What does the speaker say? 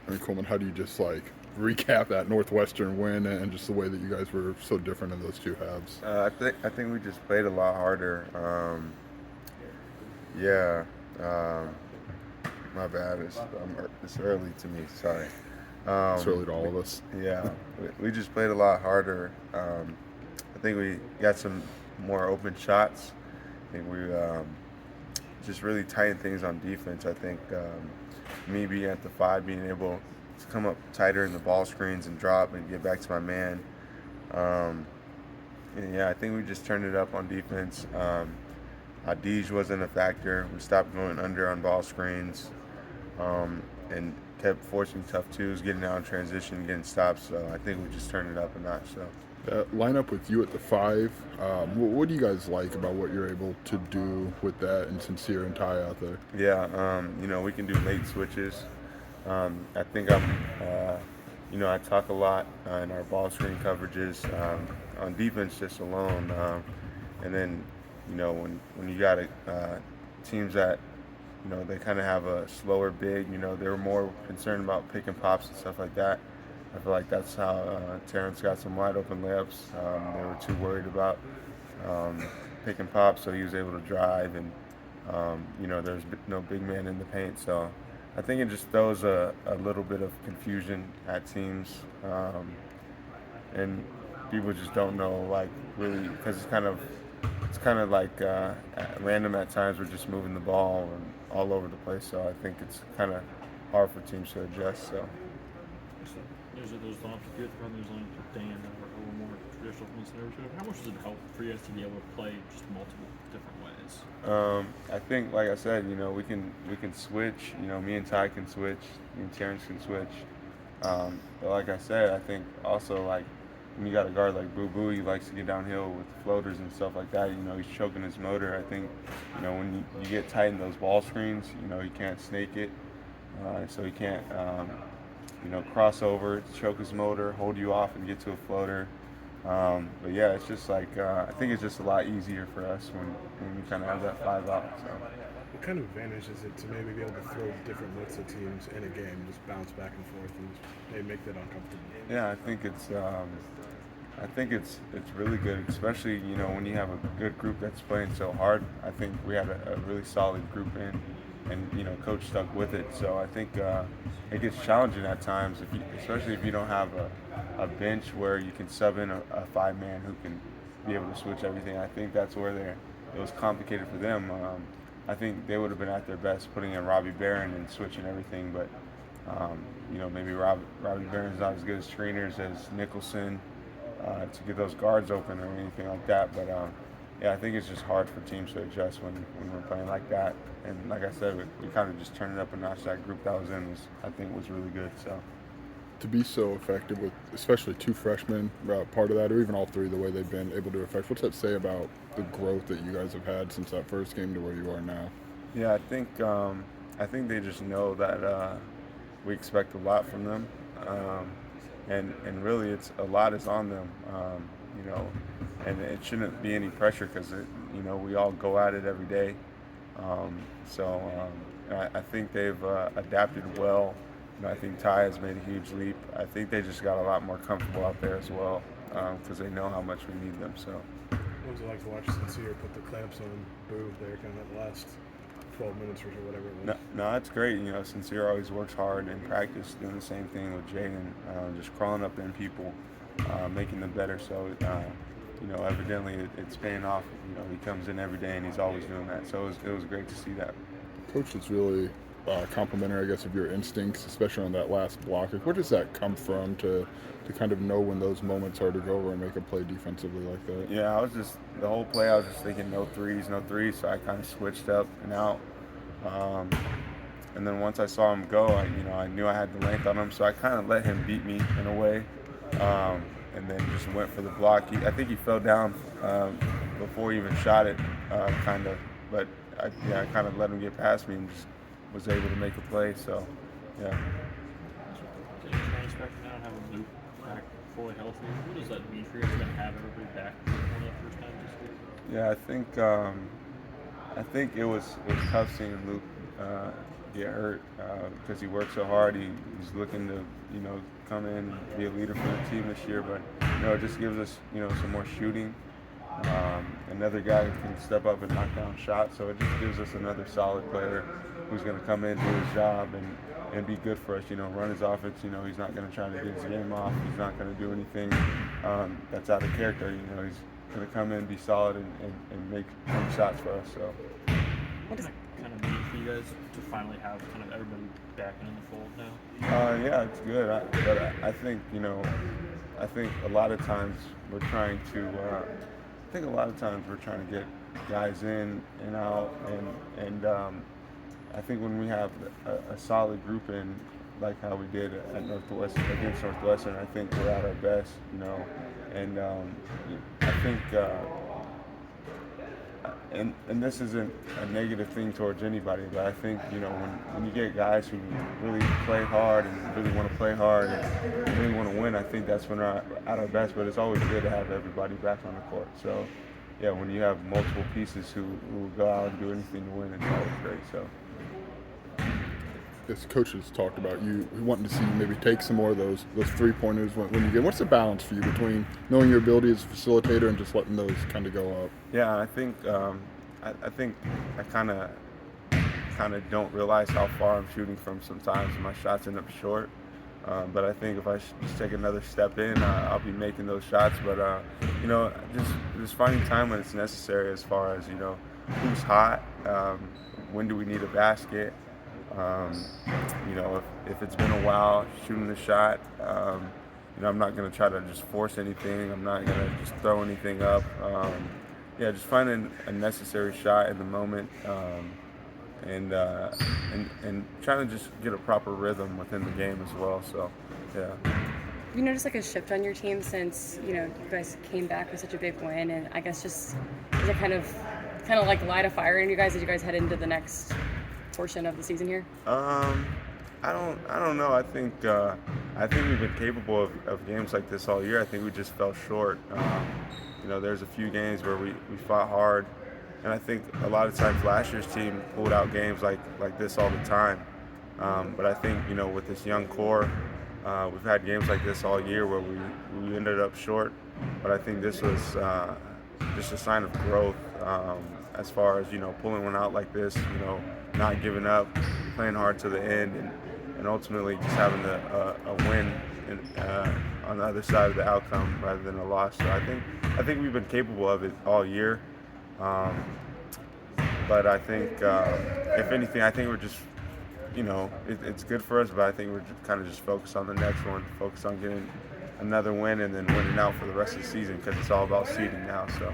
I mean, Coleman, how do you just like recap that Northwestern win and just the way that you guys were so different in those two halves? I think we just played a lot harder. Yeah, um, my bad. It's early to me. Sorry. It's early to We, all of us. yeah, we just played a lot harder. I think we got some more open shots. I think we just really tightened things on defense. I think me being at the five, being able to come up tighter in the ball screens and drop and get back to my man. Um, and yeah, I think we just turned it up on defense. Deej wasn't a factor. We stopped going under on ball screens and kept forcing tough twos, getting out in transition, getting stops. So I think we just turned it up a notch. So That lineup with you at the five, what do you guys like about what you're able to do with that and Sincere and Ty out there? yeah, we can do late switches. I think I talk a lot in our ball screen coverages on defense just alone, and then when you got teams that they kind of have a slower big. They were more concerned about picking pops and stuff like that. I feel like that's how Terrence got some wide open layups. They were too worried about um, picking pops, so he was able to drive, and there's no big man in the paint. So I think it just throws a little bit of confusion at teams, and people just don't know like really because it's kind of like random at times. We're just moving the ball and all over the place. So I think it's kind of hard for teams to adjust. So So those lineups with you at the front, those lineups with Dan that were a little more traditional from the center. So how much does it help for you guys to be able to play just multiple different ways? I think, like I said, we can switch. Me and Ty can switch. Me and Terrence can switch. But like I said, I think also like when you got a guard like Boo Boo, he likes to get downhill with floaters and stuff like that. He's choking his motor. I think when you get tight in those ball screens, he can't snake it, so he can't cross over, choke his motor, hold you off, and get to a floater. But yeah, it's just like I think it's just a lot easier for us when we kind of have that five out. So. What kind of advantage is it to maybe be able to throw different looks at teams in a game, just bounce back and forth, and maybe make that uncomfortable? Yeah, I think it's really good, especially when you have a good group that's playing so hard. I think we had a really solid group in, and coach stuck with it. So I think it gets challenging at times, especially if you don't have a bench where you can sub in a five man who can be able to switch everything. I think that's where it was complicated for them. I think they would have been at their best putting in Robbie Barron and switching everything, but maybe Robbie Barron's not as good as screeners as Nicholson to get those guards open or anything like that. But yeah, I think it's just hard for teams to adjust when we're playing like that. And like I said, we kind of just turned it up a notch. That group that was in I think, was really good. So. To be so effective with especially two freshmen, part of that, or even all three, the way they've been able to affect, what's that say about the growth that you guys have had since that first game to where you are now? Yeah, I think they just know that we expect a lot from them, and really it's a lot is on them, you know, and it shouldn't be any pressure because we all go at it every day. I think they've adapted well. I think Ty has made a huge leap. I think they just got a lot more comfortable out there as well because they know how much we need them. So. What was it like to watch Sincere put the clamps on Boo there kind of the last 12 minutes or whatever it was? No, it's great. Sincere always works hard in practice, doing the same thing with Jaden, just crawling up in people, making them better. So, evidently it's paying off. He comes in every day and he's always doing that. So it was great to see that. Coach is really complimentary, I guess, of your instincts, especially on that last block. Like, where does that come from to kind of know when those moments are to go over and make a play defensively like that? Yeah, the whole play I was just thinking no threes, so I kind of switched up and out. And then once I saw him go, I knew I had the length on him, so I kind of let him beat me in a way, and then just went for the block. I think he fell down before he even shot it, kind of, but I kind of let him get past me and just was able to make a play. So, yeah. So you expect now to have a loop back fully healthy. What does that mean for you? It's going to have everybody back for the first time this week? Yeah, I think it was tough seeing Luke get hurt because he worked so hard. He's looking to, come in and be a leader for the team this year. But, it just gives us, some more shooting. Another guy who can step up and knock down shots. So it just gives us another solid player who's going to come in, do his job, and be good for us. Run his offense. He's not going to try to get his game off. He's not going to do anything that's out of character. He's going to come in, be solid, and make shots for us. So. What does it kind of mean for you guys to finally have kind of everybody back in the fold now? Yeah, it's good. I think I think a lot of times we're trying to. I think a lot of times we're trying to get guys in and out, and I think when we have a solid group in, like how we did at Northwestern against Northwestern, I think we're at our best, and I think. And this isn't a negative thing towards anybody, but I think, when you get guys who really play hard and really want to play hard and really want to win, I think that's when we're at our best. But it's always good to have everybody back on the court. So, yeah, when you have multiple pieces who go out and do anything to win, it's always great. So. As coaches talked about you wanting to see you maybe take some more of those 3-pointers when you get. What's the balance for you between knowing your ability as a facilitator and just letting those kind of go up? Yeah, I think I kind of don't realize how far I'm shooting from sometimes, and my shots end up short. But I think if I just take another step in, I'll be making those shots. But just finding time when it's necessary, as far as who's hot, when do we need a basket. If it's been a while shooting the shot, I'm not going to try to just force anything. I'm not going to just throw anything up. Just finding a necessary shot in the moment, and trying to just get a proper rhythm within the game as well. So, yeah. Have you noticed like a shift on your team since you guys came back with such a big win, and I guess just is it kind of like light a fire in you guys as you guys head into the next portion of the season here? I don't know. I think we've been capable of games like this all year. I think we just fell short. There's a few games where we fought hard, and I think a lot of times last year's team pulled out games like this all the time. But I think with this young core, we've had games like this all year where we ended up short. But I think this was just a sign of growth, as far as pulling one out like this, not giving up, playing hard to the end, and ultimately just having a win on the other side of the outcome rather than a loss. So I think we've been capable of it all year. But I think, if anything, I think we're just, it's good for us, but I think we're kind of just focused on the next one, focused on getting another win and then winning out for the rest of the season, because it's all about seeding now. So.